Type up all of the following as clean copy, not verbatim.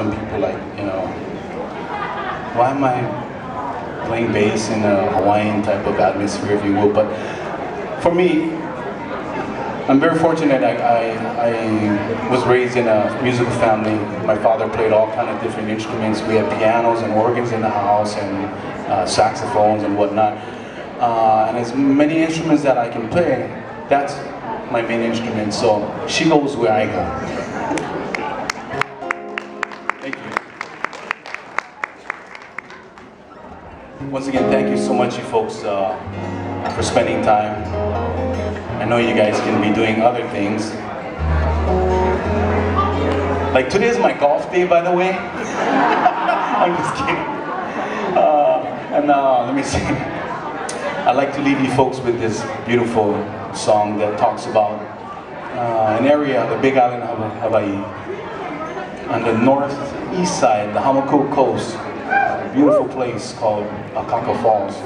some people like, why am I playing bass in a Hawaiian type of atmosphere, if you will? But for me, I'm very fortunate. I was raised in a musical family. My father played all kind of different instruments. We had pianos and organs in the house and saxophones and whatnot. And as many instruments that I can play, that's my main instrument. So she goes where I go. Thank you. Once again, thank you so much, you folks, for spending time. I know you guys can be doing other things. Like today is my golf day, by the way. I'm just kidding. Let me see. I'd like to leave you folks with this beautiful song that talks about an area, the Big Island of Hawaii, on the northeast side, the Hamakua coast, a beautiful place called Akaka Falls.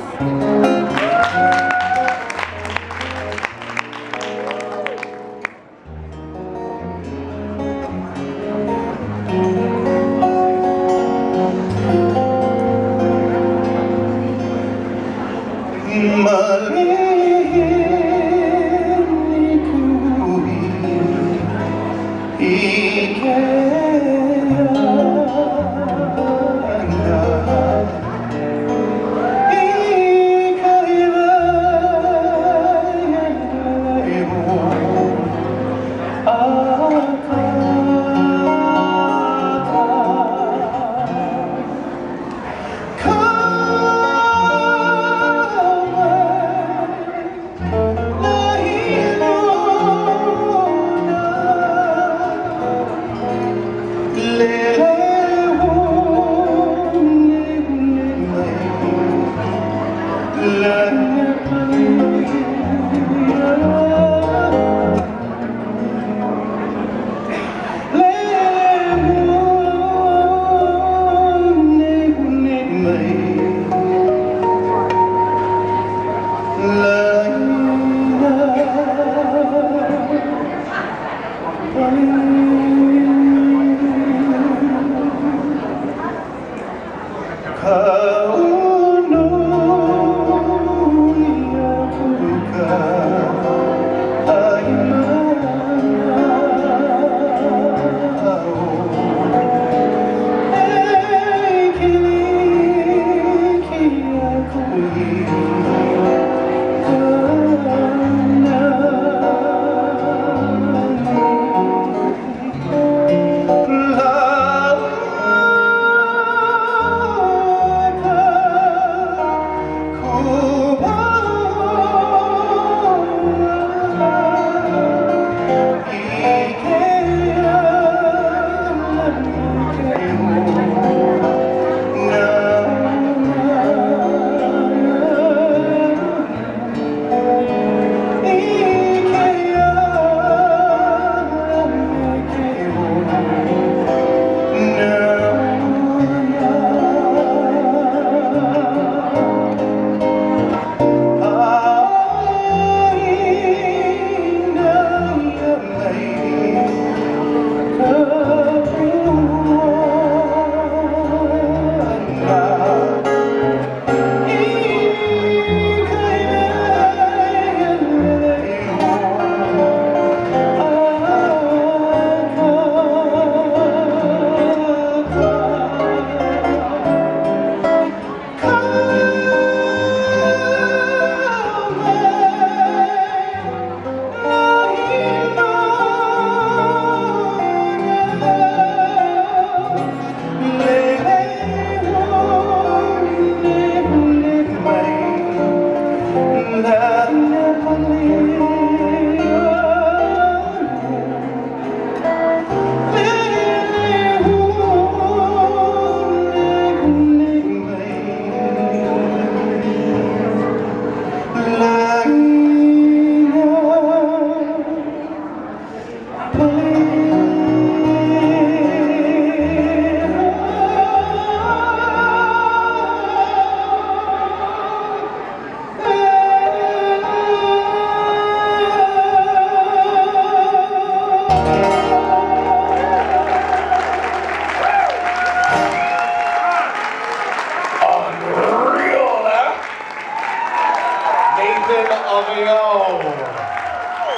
of Yo.